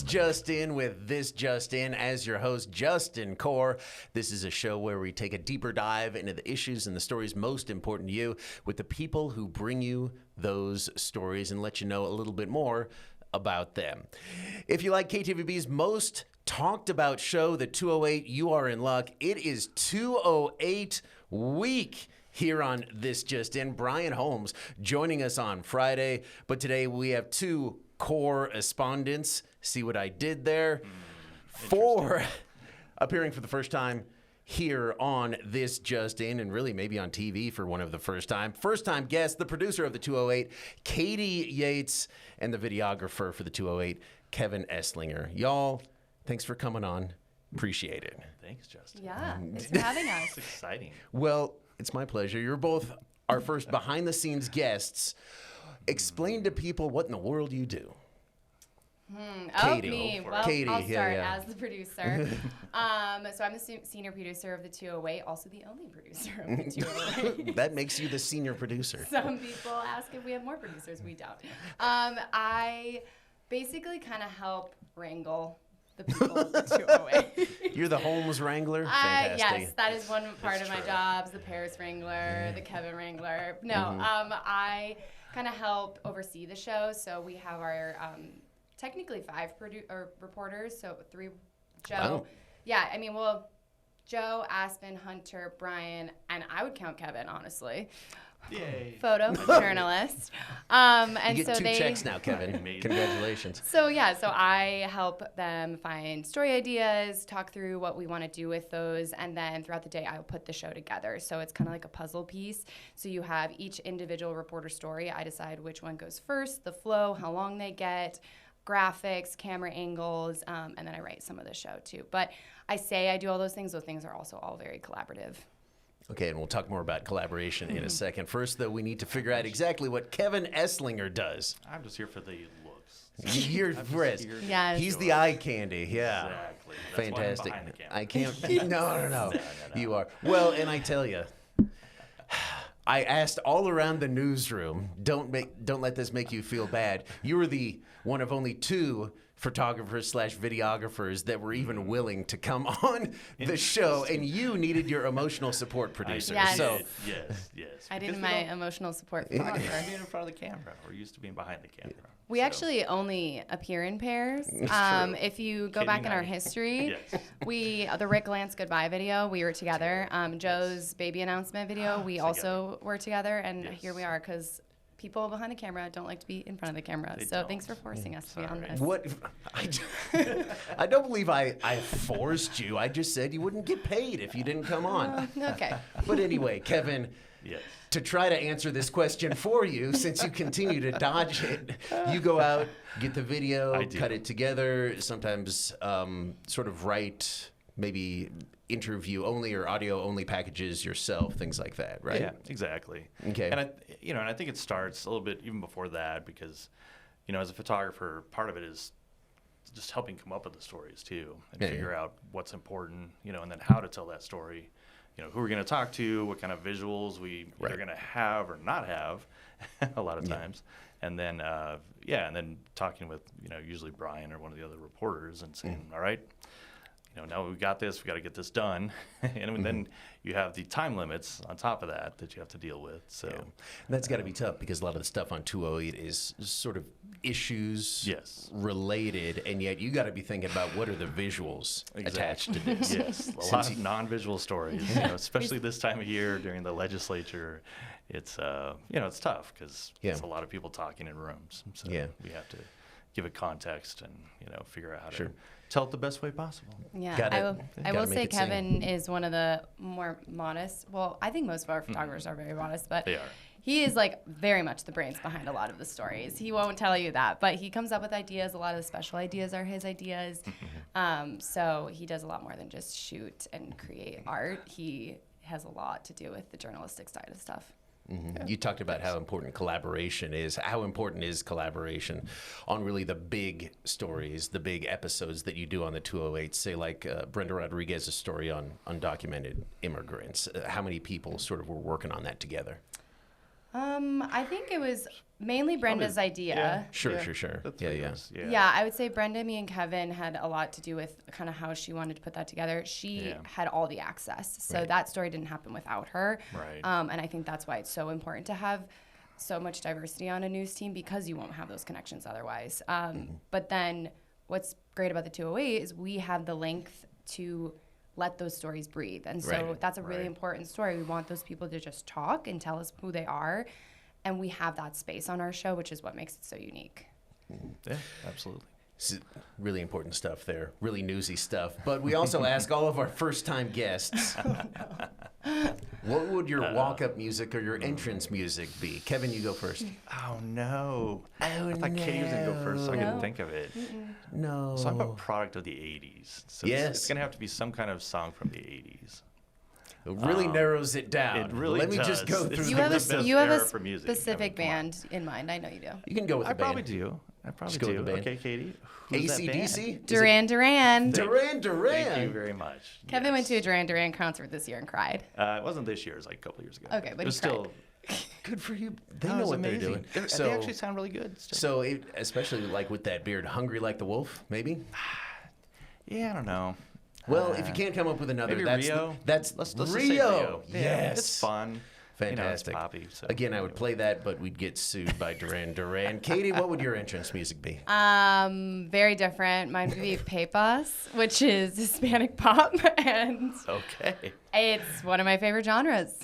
Just In with This Just In as your host, Justin Core. This is a show where we take a deeper dive into the issues and the stories most important to you with the people who bring you those stories and let you know a little bit more about them. If you like KTVB's most talked about show, the 208, you are in luck. It is 208 week here on This Just In. Brian Holmes joining us on Friday, but today we have two correspondents. See what I did there? For appearing for the first time here on This Just In, and really maybe on TV for one of the first time guest, the producer of the 208, Katie Yeatts, and the videographer for the 208, Kevin Eslinger. Y'all, thanks for coming on. Appreciate it. Thanks, Justin. Yeah, thanks for having us. It's exciting. Well, it's my pleasure. You're both our first behind-the-scenes guests. Explain to people what in the world you do. Katie. Me. Well, Katie, I'll start yeah. as the producer. So I'm the senior producer of the 208, also the only producer of the 208. That makes you the senior producer. Some people ask if we have more producers. We don't. I basically kind of help wrangle the people of the 208. You're the Holmes Wrangler? Fantastic. Yes, that is one part of my jobs, the Paris Wrangler, the Kevin Wrangler. No, I kind of help oversee the show. So we have our technically 5 reporters, so 3 Joe. Wow. Yeah, I mean, well, Joe, Aspen, Hunter, Brian, and I would count Kevin, honestly. Yay. Photo journalist. And You get so 2 checks now, Kevin. Congratulations. So I help them find story ideas, talk through what we want to do with those, and then throughout the day I'll put the show together. So it's kind of like a puzzle piece. So you have each individual reporter story. I decide which one goes first, the flow, how long they get, graphics, camera angles, and then I write some of the show too. But I say I do all those things are also all very collaborative. Okay, and we'll talk more about collaboration in a second. First, though, we need to figure out exactly what Kevin Eslinger does. I'm just here for the looks. You're Fritz. Yes. He's the eye candy. Yeah. Exactly. That's Fantastic. why I'm behind the camera. I can't. No. You are. Well, and I tell you, I asked all around the newsroom. Don't let this make you feel bad. You were the one of only 2 photographers / videographers that were even willing to come on the show, and you needed your emotional support producer. Yes. So Yes. I did my emotional support Being photographer. in front of the camera. We're used to being behind the camera. We actually only appear in pairs. It's true. If you go Katie back and in our I. history, Yes. the Rick Lance goodbye video, we were together. Joe's baby announcement video, we also were together, and Yes. here we are because people behind the camera don't like to be in front of the camera. They So don't. thanks for forcing us to be on Sorry. this. what? I don't believe I forced you. I just said you wouldn't get paid if you didn't come on. Okay. But anyway, Kevin. Yes. To try to answer this question for you, since you continue to dodge it, you go out, get the video, cut it together, sometimes sort of write maybe interview only or audio only packages yourself, things like that, right? Yeah, exactly. Okay. And I think it starts a little bit even before that because, as a photographer, part of it is just helping come up with the stories too and figure out what's important, and then how to tell that story. Who we're going to talk to, what kind of visuals we are going to have or not have a lot of times. And then, and then talking with, usually Brian or one of the other reporters and saying, all right, now we've got this, we got to get this done. And then you have the time limits on top of that you have to deal with. So That's got to be tough because a lot of the stuff on 208 is sort of issues related, and yet you got to be thinking about what are the visuals attached to this. Yes, a lot of non-visual stories, especially this time of year during the legislature. It's it's tough because it's a lot of people talking in rooms. So we have to give it context and figure out how to tell it the best way possible. Yeah, I will say Kevin is one of the more modest. Well, I think most of our photographers are very modest, but they are. He is very much the brains behind a lot of the stories. He won't tell you that, but he comes up with ideas. A lot of the special ideas are his ideas. So he does a lot more than just shoot and create art. He has a lot to do with the journalistic side of stuff. Mm-hmm. Yeah. You talked about how important collaboration is. How important is collaboration on really the big stories, the big episodes that you do on the 208? Say like Brenda Rodriguez's story on undocumented immigrants. How many people sort of were working on that together? I think it was mainly Brenda's idea. Sure. The three of us, Yeah, I would say Brenda, me, and Kevin had a lot to do with kind of how she wanted to put that together. She had all the access, so that story didn't happen without her. Right. And I think that's why it's so important to have so much diversity on a news team, because you won't have those connections otherwise. But then what's great about the 208 is we have the length to let those stories breathe. And so that's a really important story. We want those people to just talk and tell us who they are. And we have that space on our show, which is what makes it so unique. Yeah, absolutely. Really important stuff there, really newsy stuff. But we also ask all of our first-time guests, what would your walk-up music or your entrance music be? Kevin, you go first. Oh, no. I thought Katie was going to go first, so I couldn't think of it. No. So I'm a product of the 80s. So it's going to have to be some kind of song from the 80s. It really narrows it down. It really Let me does. just go through You have a specific band in mind. I know you do. You can go with the band. Probably do. I probably go do. with the band. Okay, Katie. Who's that band? AC/DC? Duran Duran. Duran. Thank you very much. Kevin went to a Duran Duran concert this year and cried. It wasn't this year. It was like a couple years ago. Okay, but it was he cried. still Good for you. They No, know it's what amazing. they're doing. They actually sound really good. Still. So especially like with that beard, Hungry Like the Wolf, maybe? Yeah, I don't know. Well, if you can't come up with another, Maybe that's Rio. That's Let's just Rio. say Rio. Yeah, Yes. it's fun. Fantastic. You know, it's poppy, so Again, I would play that, but we'd get sued by Duran Duran. Katie, what would your entrance music be? Very different. Mine would be Pepas, which is Hispanic pop, and Okay. it's one of my favorite genres.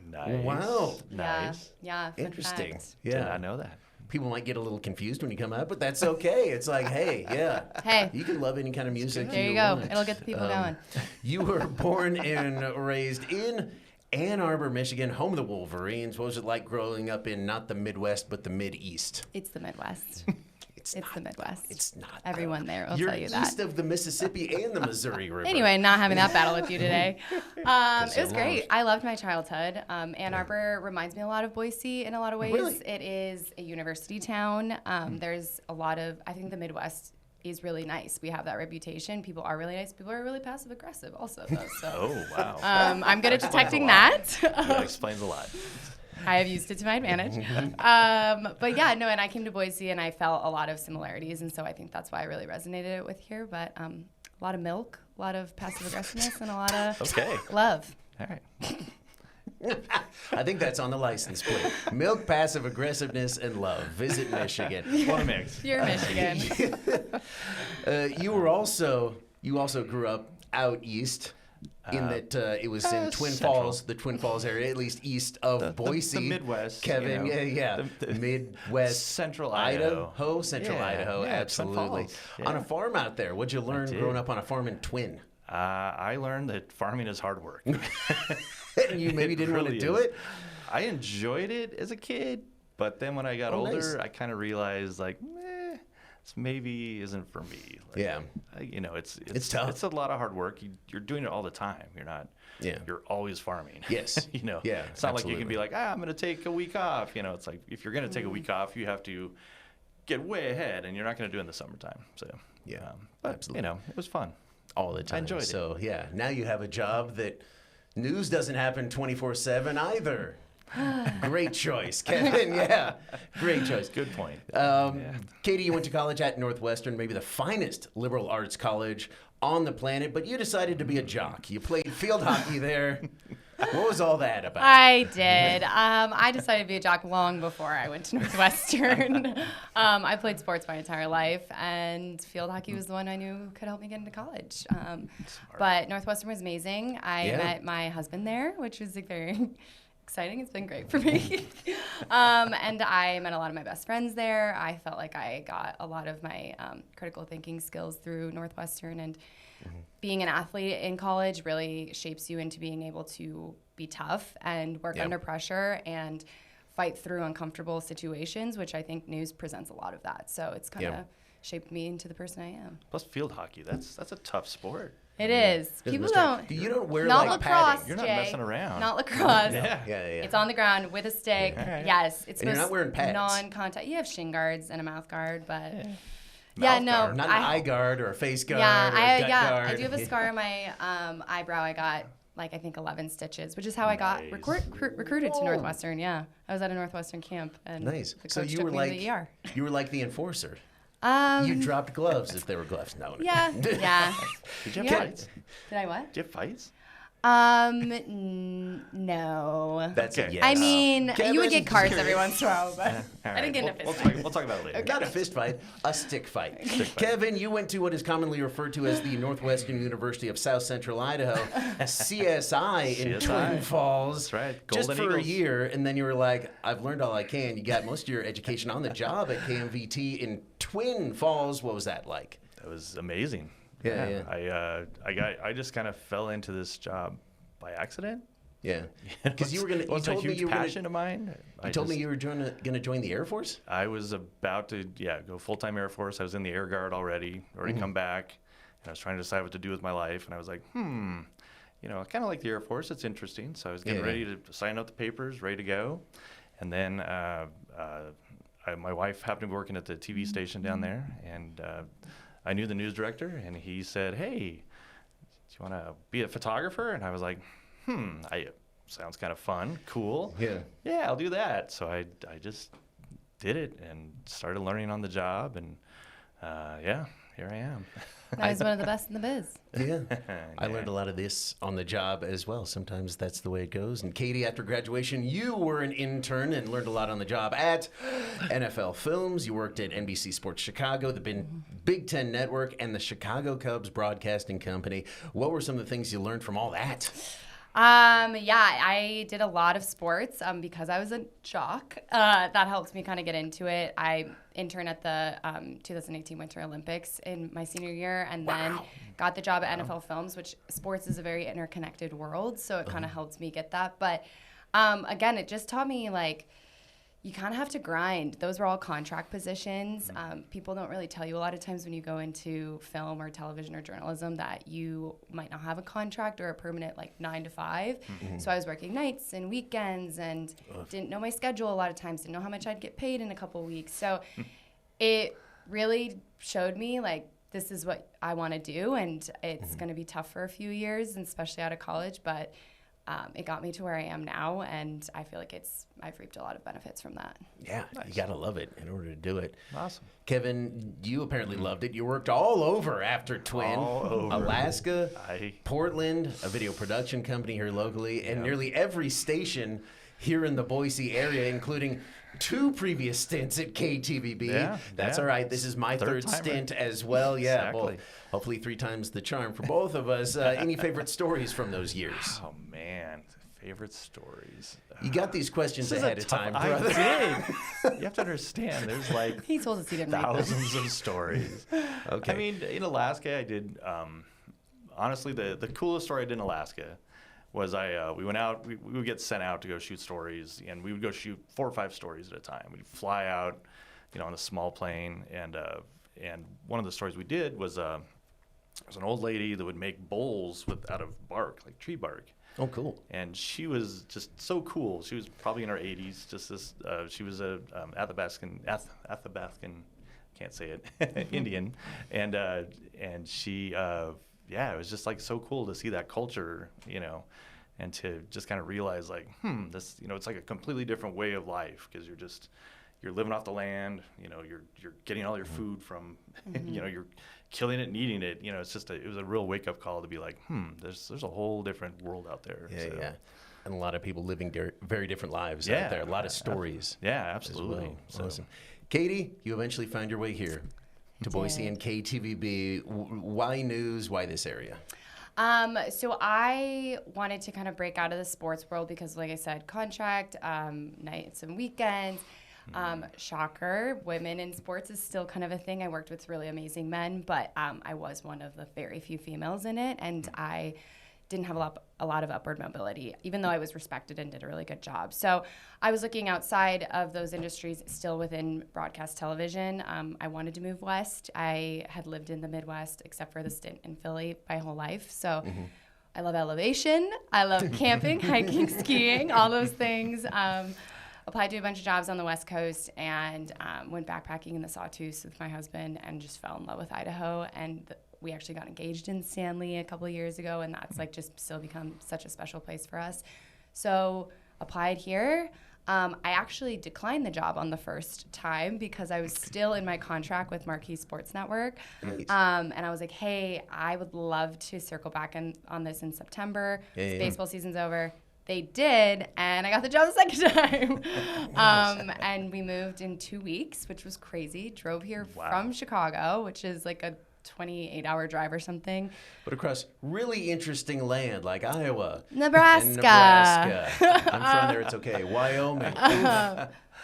Nice. Wow. Nice. Yeah. Fun Interesting. fact. Did Yeah. not know that. People might get a little confused when you come out, but that's okay. It's like, hey, yeah. Hey. You can love any kind of music There you go. want. It'll get the people going. You were born and raised in Ann Arbor, Michigan, home of the Wolverines. What was it like growing up in not the Midwest, but the Mid-East? It's the Midwest. It's the Midwest. It's not. Everyone there will You're tell you east that. of the Mississippi and the Missouri River. Anyway, not having that battle with you today. It was you're great. lost. I loved my childhood. Ann Arbor reminds me a lot of Boise in a lot of ways. Really? It is a university town. There's a lot of, I think the Midwest is really nice. We have that reputation. People are really nice. People are really passive aggressive also, though. So Oh, wow. I'm good at Explains a detecting lot. that. That explains a lot. I have used it to my advantage. But yeah, no, and I came to Boise and I felt a lot of similarities. And so I think that's why I really resonated with here. But a lot of milk, a lot of passive aggressiveness, and a lot of Okay. love. All right. I think that's on the license plate. Milk, passive aggressiveness, and love. Visit Michigan. What a mix. You're Michigan. You also grew up out east. In that it was in Twin Central. Falls, the Twin Falls area, at least east of Boise. The Midwest. Kevin, you know, yeah. the Midwest. Central Idaho. Central Yeah, Idaho, yeah, Twin absolutely. Falls, On a yeah. farm out there, what'd you learn did. growing up on a farm in Twin? I learned that farming is hard work. And you maybe It didn't want to really do is. it? I enjoyed it as a kid, but then when I got Oh, older, nice. I kind of realized like, this maybe isn't for me. Like, Yeah. You know, it's tough. It's a lot of hard work. You're doing it all the time. You're not. Yeah. You're always farming. Yes. You know. Yeah, It's not like you absolutely. can be like, I'm going to take a week off. You know, it's like if you're going to take a week off, you have to get way ahead, and you're not going to do it in the summertime. So Yeah, but absolutely. you know, it was fun. All the time. enjoyed it. So, yeah, now you have a job that news doesn't happen 24/7 either. Great choice, Kevin. Yeah, great choice. Good point. Katie, you went to college at Northwestern, maybe the finest liberal arts college on the planet, but you decided to be a jock. You played field hockey there. What was all that about? I did. I decided to be a jock long before I went to Northwestern. I played sports my entire life, and field hockey was the one I knew could help me get into college. But Northwestern was amazing. I Yeah. met my husband there, which was like very exciting. It's been great for me. And I met a lot of my best friends there. I felt like I got a lot of my critical thinking skills through Northwestern, and being an athlete in college really shapes you into being able to be tough and work Yep. under pressure and fight through uncomfortable situations, which I think news presents a lot of that. So it's kind of Yep. shaped me into the person I am. Plus field hockey. That's a tough sport. It is. People don't. You don't wear Not like lacrosse, padding. You're not Jay. messing around. Not lacrosse. Yeah. Yeah. It's on the ground with a stick. Yeah. Alright. Yes, it's And you're not wearing pads. non-contact. You have shin guards and a mouth guard, but Mouth no, guard. Not an eye guard or a face guard yeah, or a gut guard. I do have a scar on my eyebrow. I got like I think 11 stitches, which is how I got recruited to Northwestern. Yeah, I was at a Northwestern camp, and Nice. the So coach you took were me like to the ER. you were like the enforcer. You dropped gloves if there were gloves. No. Yeah, yeah. Did you have Yeah. fights? Did I what? Did you have fights? No. That's a Okay. yes. I mean, Kevin, you would get just cards curious. every once in a while, but All I didn't get in a we'll fist fight. we'll talk about it later. Not a fist fight, a stick fight. Kevin, you went to what is commonly referred to as the Northwestern University of South Central Idaho, CSI in CSI. Twin Falls. That's right. Just Golden for a Eagles. year, and then you were like, I've learned all I can. You got most of your education on the job at KMVT in Twin Falls. What was that like? That was amazing. Yeah. I just kind of fell into this job by accident. Yeah, because you were gonna. It You wasn't a told me huge you were passion gonna. of mine. You told me you were gonna join the Air Force. I was about to go full-time Air Force. I was in the Air Guard already come back, and I was trying to decide what to do with my life. And I was like, I kind of like the Air Force. It's interesting. So I was getting ready to sign up the papers, ready to go. And then my wife happened to be working at the TV station down there, and I knew the news director, and he said, "Hey, do you want to be a photographer?" And I was like, sounds kind of fun, cool. Yeah, I'll do that. So I just did it and started learning on the job, and here I am. I was one of the best in the biz. Yeah. I learned a lot of this on the job as well. Sometimes that's the way it goes. And Katie, after graduation, you were an intern and learned a lot on the job at NFL Films. You worked at NBC Sports Chicago, the Big Ten Network, and the Chicago Cubs Broadcasting Company. What were some of the things you learned from all that? I did a lot of sports because I was a jock. That helped me kind of get into it. I interned at the 2018 Winter Olympics in my senior year, and then got the job at NFL Films, which sports is a very interconnected world, so it kind of helped me get that. But again, it just taught me, like, you kind of have to grind. Those were all contract positions. People don't really tell you a lot of times when you go into film or television or journalism that you might not have a contract or a permanent, like, 9 to 5. So I was working nights and weekends and didn't know my schedule a lot of times, didn't know how much I'd get paid in a couple of weeks. So it really showed me, like, this is what I want to do, and it's going to be tough for a few years, and especially out of college, but it got me to where I am now, and I feel like I've reaped a lot of benefits from that. Yeah, you got to love it in order to do it. Awesome. Kevin, you apparently loved it. You worked all over after Twin. All over. Alaska, Portland, a video production company here locally, and nearly every station here in the Boise area, including 2 previous stints at KTVB. Yeah, That's all right. This is my third stint as well. Yeah, Exactly. well, hopefully 3 times the charm for both of us. Any favorite stories from those years? Oh man, favorite stories. You got these questions This is ahead a of time, tough- brother. I did. You have to understand. There's like He told us he didn't read them. thousands of stories. Okay. I mean, in Alaska, I did. Honestly, the coolest story I did in Alaska was we went out. We would get sent out to go shoot stories, and we would go shoot 4 or 5 stories at a time. We'd fly out, on a small plane, and one of the stories we did was there was an old lady that would make bowls out of bark, like tree bark. Oh, cool. And she was just so cool. She was probably in her 80s. Just this. She was a Athabascan, can't say it, Indian, and she. It was just like so cool to see that culture, and to just kind of realize like, this, it's like a completely different way of life, because you're living off the land, you're getting all your food from, you're killing it and eating it. It's just it was a real wake up call to be like, there's a whole different world out there. Yeah. And a lot of people living very different lives out there. A lot of stories. Yeah, absolutely. As well. Awesome. Katie, you eventually found your way here to Boise and KTVB. Why news? Why this area? So I wanted to kind of break out of the sports world because, like I said, contract, nights and weekends. Shocker, women in sports is still kind of a thing. I worked with really amazing men, but I was one of the very few females in it, and I didn't have a lot of upward mobility, even though I was respected and did a really good job. So I was looking outside of those industries, still within broadcast television. I wanted to move west. I had lived in the Midwest, except for the stint in Philly, my whole life. So I love elevation. I love camping, hiking, skiing, all those things. Applied to a bunch of jobs on the West Coast, and went backpacking in the Sawtooth with my husband, and just fell in love with Idaho. And we actually got engaged in Stanley a couple of years ago, and that's like just still become such a special place for us. So applied here. I actually declined the job on the first time because I was still in my contract with Marquee Sports Network. Nice. And I was like, hey, I would love to circle back on this in September. Baseball season's over. They did, and I got the job the second time. And we moved in 2 weeks, which was crazy. Drove here from Chicago, which is like a 28-hour drive or something. But across really interesting land like Iowa. Nebraska. And Nebraska. I'm from there, it's okay. Wyoming.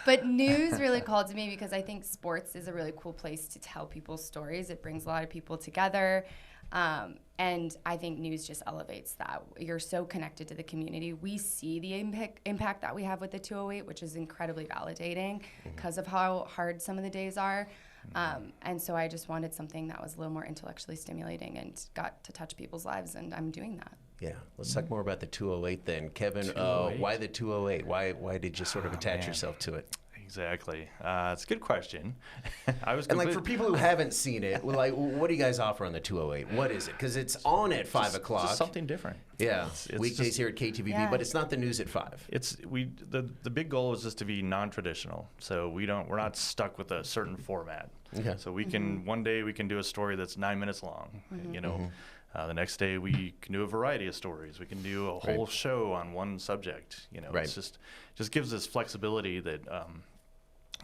But news really called to me because I think sports is a really cool place to tell people's stories. It brings a lot of people together. And I think news just elevates that. You're so connected to the community. We see the impact that we have with the 208, which is incredibly validating because of how hard some of the days are. And so I just wanted something that was a little more intellectually stimulating and got to touch people's lives, and I'm doing that. Yeah. Let's talk more about the 208 then. Kevin, 208? why the 208? Why did you sort of attach yourself to it? Exactly. It's a good question. And like for people who haven't seen it, like, what do you guys offer on the 208? What is it? Because it's on at 5 o'clock. Just something different. Yeah. It's Weekdays just, here at KTVB, but it's not the news at 5. The big goal is just to be non-traditional. So we're not stuck with a certain format. Okay. So we can one day we can do a story that's 9 minutes long. You know. The next day we can do a variety of stories. We can do a whole show on one subject. You know, it's just gives us flexibility that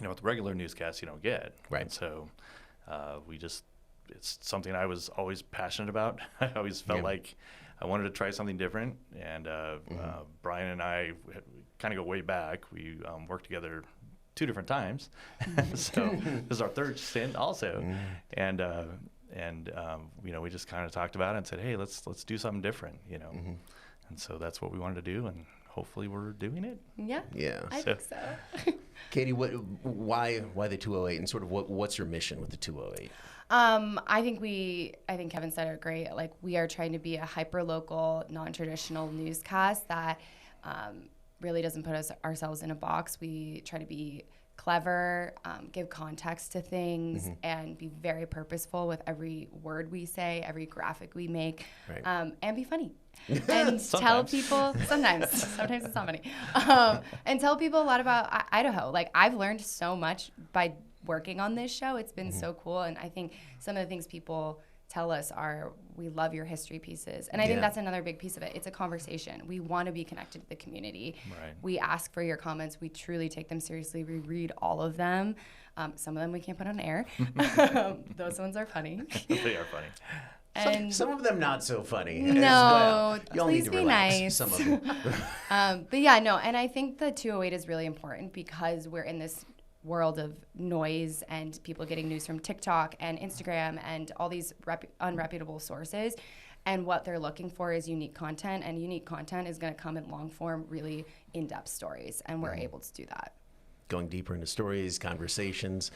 with the regular newscasts you don't get. Right. And so it's something I was always passionate about. I always felt like I wanted to try something different. And Brian and I kind of go way back. We worked together 2 different times. So this is our 3rd stint also. And we just kind of talked about it and said, hey, let's do something different, And so that's what we wanted to do, and hopefully we're doing it. Yeah. I think so. Katie, why the 208, and sort of what's your mission with the 208? I think Kevin said it great. Like, we are trying to be a hyper-local, non-traditional newscast that really doesn't put ourselves in a box. We try to be clever, give context to things, and be very purposeful with every word we say, every graphic we make, and be funny. And tell people, sometimes it's not funny, and tell people a lot about Idaho. Like, I've learned so much by working on this show. It's been so cool, and I think some of the things people tell us are, we love your history pieces. And I think that's another big piece of it. It's a conversation. We want to be connected to the community. Right. We ask for your comments. We truly take them seriously. We read all of them. Some of them we can't put on air. Those ones are funny. They are funny. And some of them not so funny. No, as well. Y'all please need to be relax, nice. some of them. But yeah, no, and I think the 208 is really important because we're in this world of noise and people getting news from TikTok and Instagram and all these unreputable sources. And what they're looking for is unique content, and unique content is going to come in long form, really in-depth stories, and we're able to do that. Going deeper into stories, conversations.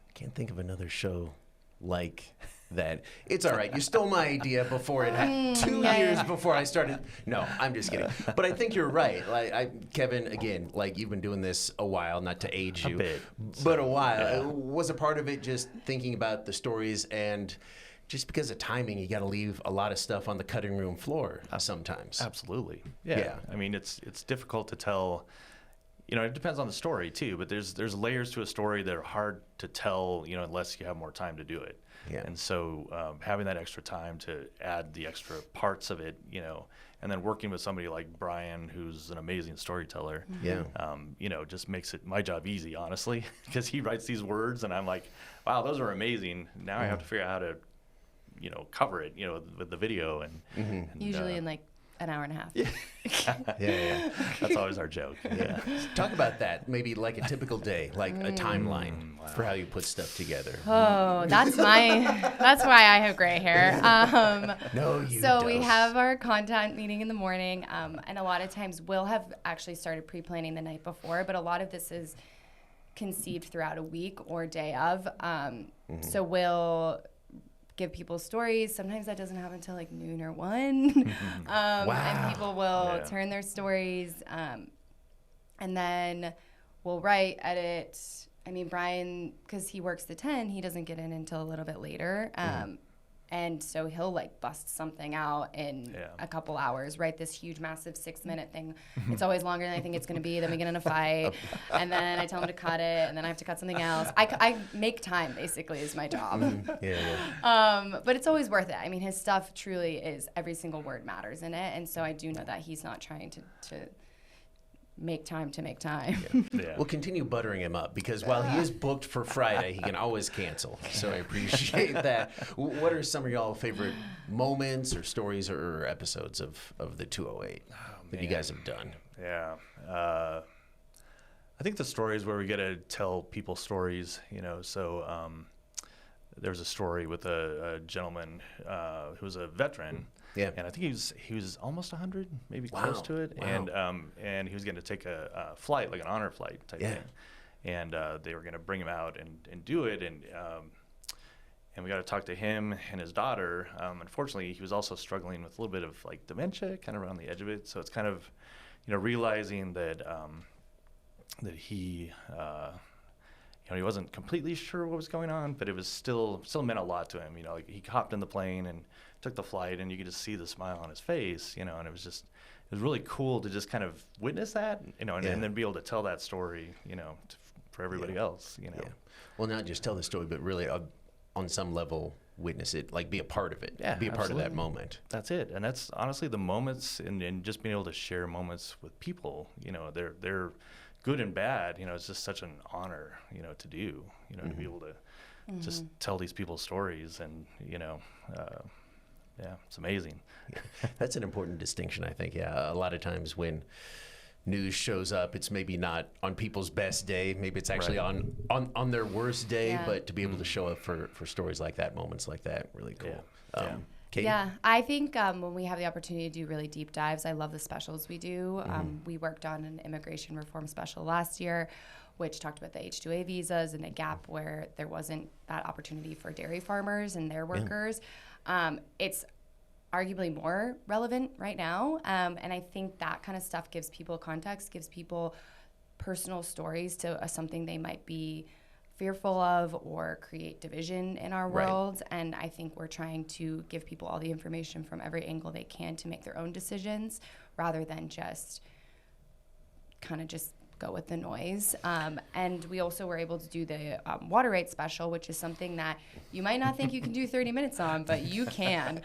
I can't think of another show like that. It's all right. You stole my idea before it had 2 years before I started. No, I'm just kidding. But I think you're right. Like Kevin, again, like you've been doing this a while, not to age you, but a while. Yeah. Was a part of it just thinking about the stories, and just because of timing, you got to leave a lot of stuff on the cutting room floor sometimes. Absolutely. Yeah. I mean, it's difficult to tell. It depends on the story too, but there's layers to a story that are hard to tell, unless you have more time to do it. Yeah. And so having that extra time to add the extra parts of it, and then working with somebody like Brian, who's an amazing storyteller, just makes my job easy, honestly, because he writes these words and I'm like, wow, those are amazing. Now I have to figure out how to, cover it, with the video and usually in like an hour and a half. Yeah. That's always our joke. Yeah. Talk about that. Maybe like a typical day, like a timeline for how you put stuff together. Oh, that's why I have gray hair. No, you So don't. we have our content meeting in the morning, and a lot of times we'll have actually started pre-planning the night before, but a lot of this is conceived throughout a week or day of. So we'll give people stories. Sometimes that doesn't happen until like noon or 1. And people will turn their stories. And then we'll write, edit. I mean, Brian, because he works the 10, he doesn't get in until a little bit later. And so he'll like bust something out in a couple hours, write this huge, massive 6-minute thing. It's always longer than I think it's going to be. Then we get in a fight, and then I tell him to cut it, and then I have to cut something else. I make time, basically, is my job. But it's always worth it. I mean, his stuff truly is, every single word matters in it. And so I do know that he's not trying to make time to make time. We'll continue buttering him up, because while he is booked for Friday, he can always cancel. So I appreciate that. What are some of y'all favorite moments or stories or episodes of the 208 that you guys have done? Yeah. I think the stories where we get to tell people stories, you know, so there's a story with a gentleman who was a veteran. Yeah. And I think he was almost 100, maybe close to it. Wow. And he was going to take a flight, like an honor flight type thing. And they were going to bring him out and do it. And we got to talk to him and his daughter. Unfortunately, he was also struggling with a little bit of like dementia, kind of around the edge of it. So it's kind of, you know, realizing that that he, you know, he wasn't completely sure what was going on, but it was still meant a lot to him. You know, like he hopped in the plane and took the flight, and you could just see the smile on his face, you know, and it was really cool to just kind of witness that, you know, and then be able to tell that story, you know, for everybody else, you know. Yeah. Well, not just tell the story, but really on some level witness it, like be a part of it, be a part of that moment. That's it. And that's honestly the moments, and just being able to share moments with people, you know, they're good and bad, you know, it's just such an honor, you know, to do, you know, to be able to just tell these people's stories, and, you know, it's amazing. That's an important distinction, I think. Yeah, a lot of times when news shows up, it's maybe not on people's best day, maybe it's actually on their worst day, but to be able to show up for stories like that, moments like that, really cool. Katie? Yeah, I think when we have the opportunity to do really deep dives, I love the specials we do. We worked on an immigration reform special last year, which talked about the H-2A visas and a gap where there wasn't that opportunity for dairy farmers and their workers. It's arguably more relevant right now, and I think that kind of stuff gives people context, gives people personal stories to something they might be fearful of or create division in our world. And I think we're trying to give people all the information from every angle they can to make their own decisions, rather than just kind of just go with the noise. And we also were able to do the water rights special, which is something that you might not think you can do 30 minutes on, but you can.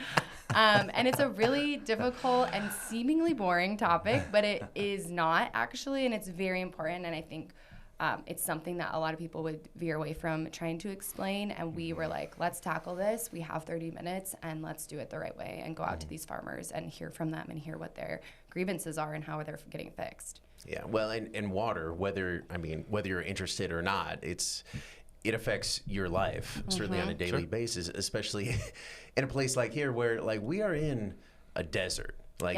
And it's a really difficult and seemingly boring topic, but it is not actually, and it's very important. And I think it's something that a lot of people would veer away from trying to explain. And we were like, let's tackle this. We have 30 minutes and let's do it the right way and go out to these farmers and hear from them and hear what their grievances are and how they're getting fixed. Yeah, well, and water, whether you're interested or not, it affects your life, certainly on a daily basis, especially in a place like here where, like, we are in a desert. Like,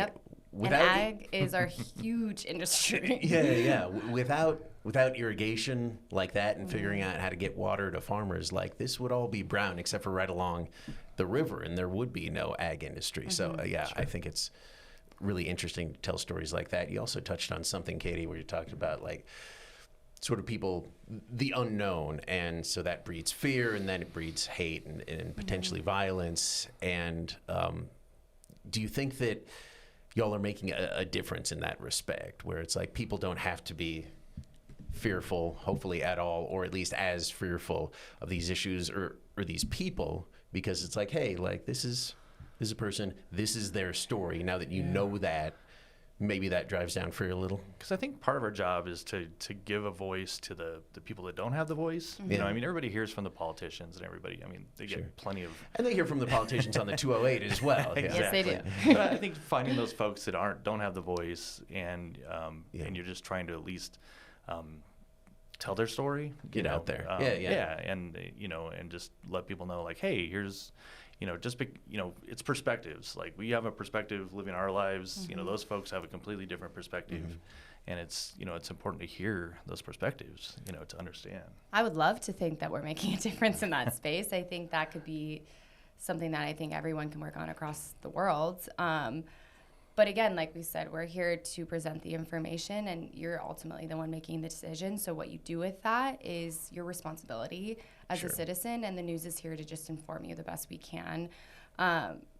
and ag is our huge industry. Without irrigation like that and figuring out how to get water to farmers, like, this would all be brown except for right along the river, and there would be no ag industry. So, I think it's really interesting to tell stories like that. You also touched on something, Katie, where you talked about, like, sort of people, the unknown, and so that breeds fear, and then it breeds hate and potentially violence. And do you think that y'all are making a difference in that respect, where it's like people don't have to be fearful, hopefully, at all, or at least as fearful of these issues or these people, because it's like, hey, like, this is a person, this is their story. Now that you know that, maybe that drives down fear a little. Because I think part of our job is to give a voice to the people that don't have the voice. You know, I mean, everybody hears from the politicians and everybody. I mean, they get plenty of... And they hear from the politicians on the 208 as well. Exactly. Yes, they do. But I think finding those folks that don't have the voice, and you're just trying to at least tell their story. Get out there. And, you know, and just let people know, like, hey, here's... You know, it's perspectives. Like, we have a perspective living our lives. You know, those folks have a completely different perspective. And it's, you know, it's important to hear those perspectives, you know, to understand. I would love to think that we're making a difference in that space. I think that could be something that I think everyone can work on across the world. But again, like we said, we're here to present the information, and you're ultimately the one making the decision. So what you do with that is your responsibility as a citizen, and the news is here to just inform you the best we can.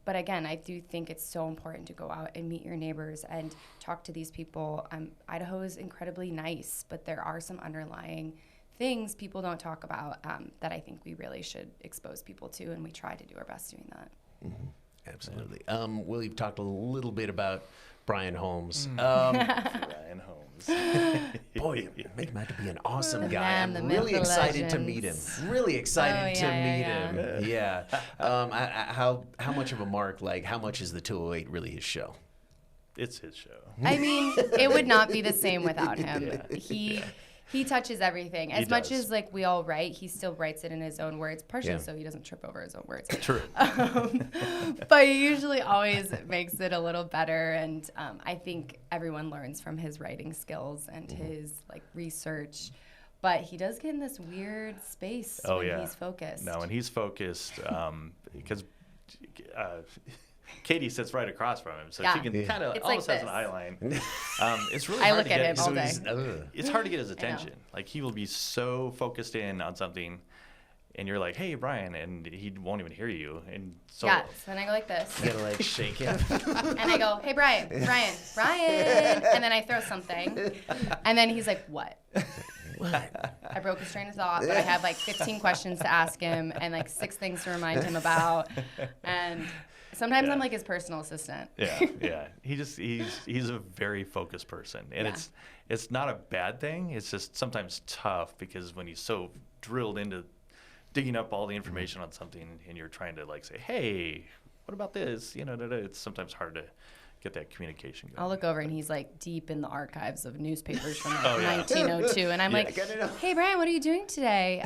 But again, I do think it's so important to go out and meet your neighbors and talk to these people. Idaho is incredibly nice, but there are some underlying things people don't talk about that I think we really should expose people to, and we try to do our best doing that. Mm-hmm. Absolutely. Well, you've talked a little bit about Brian Holmes. Brian Holmes. Boy, make him out to be an awesome The guy. man, I'm the really myth, the excited to meet him. legends. Really excited to yeah, meet him. Yeah. How much of a mark, like, how much is the 208 really his show? It's his show. I mean, it would not be the same without him. He touches everything. As much as like we all write, he still writes it in his own words, partially so he doesn't trip over his own words. True. But he usually always makes it a little better, and I think everyone learns from his writing skills and his like research. But he does get in this weird space when he's focused. No, when he's focused, because Katie sits right across from him, so she can kind of almost like has an eye line. It's really I hard look to at get him all day. It's hard to get his attention. Like he will be so focused in on something, and you're like, "Hey, Brian," and he won't even hear you. And so Then I go like this. You gotta like shake him. And I go, "Hey, Brian," and then I throw something, and then he's like, "What?" What? I broke his train of thought, but I had like 15 questions to ask him and like 6 things to remind him about, and sometimes I'm like his personal assistant. Yeah. He's a very focused person, and it's not a bad thing. It's just sometimes tough because when he's so drilled into digging up all the information on something, and you're trying to like say, "Hey, what about this?" It's sometimes hard to get that communication going. I'll look over and he's like deep in the archives of newspapers from like 1902, and I'm like, "Hey, Brian, what are you doing today?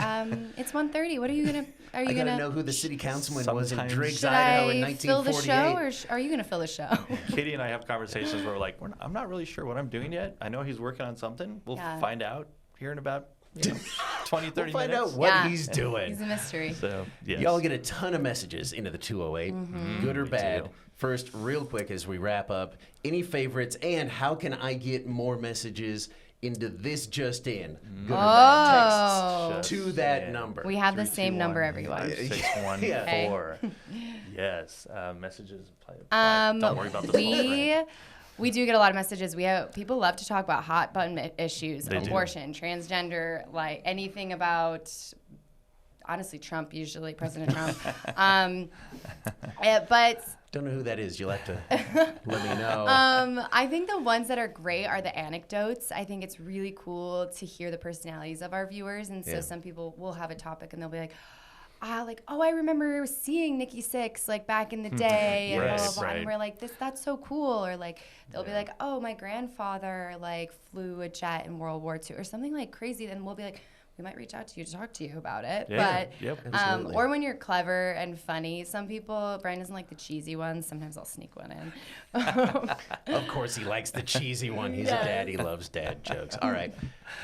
It's 1:30. What are you gonna? Are you gonna know who the city councilman was in Driggs, Should Idaho in I fill the 1948? show, or are you gonna fill the show?" Katie and I have conversations where we're like, I'm not really sure what I'm doing yet. I know he's working on something. We'll find out here in about 20, 30 Find minutes. out what he's doing. He's a mystery. So, yes. Y'all get a ton of messages into the 208, good or Me bad. too. First, real quick as we wrap up, any favorites and how can I get more messages into this Just In? Good or bad texts to that number. We have the same number, everyone. 614. Yes. Messages. Don't worry about this. We do get a lot of messages. People love to talk about hot button issues, They abortion, transgender, like anything about, honestly, Trump, usually President Trump. But don't know who that is. You'll have to let me know. I think the ones that are great are the anecdotes. I think it's really cool to hear the personalities of our viewers. And so some people will have a topic and they'll be like, I remember seeing Nikki Sixx like back in the day, and blah, blah, blah. And we're like, that's so cool. Or like they'll be like, oh, my grandfather like flew a jet in World War II or something like crazy. Then we'll be like, we might reach out to you to talk to you about it. Or when you're clever and funny. Some people, Brian doesn't like the cheesy ones. Sometimes I'll sneak one in. Of course he likes the cheesy one. He's a dad. He loves dad jokes. All right.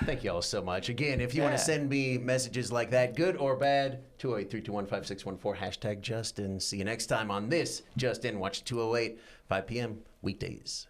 Thank you all so much. Again, if you want to send me messages like that, good or bad, 208-321-5614, #JustIN. See you next time on this Just In. Watch 208, 5 p.m. weekdays.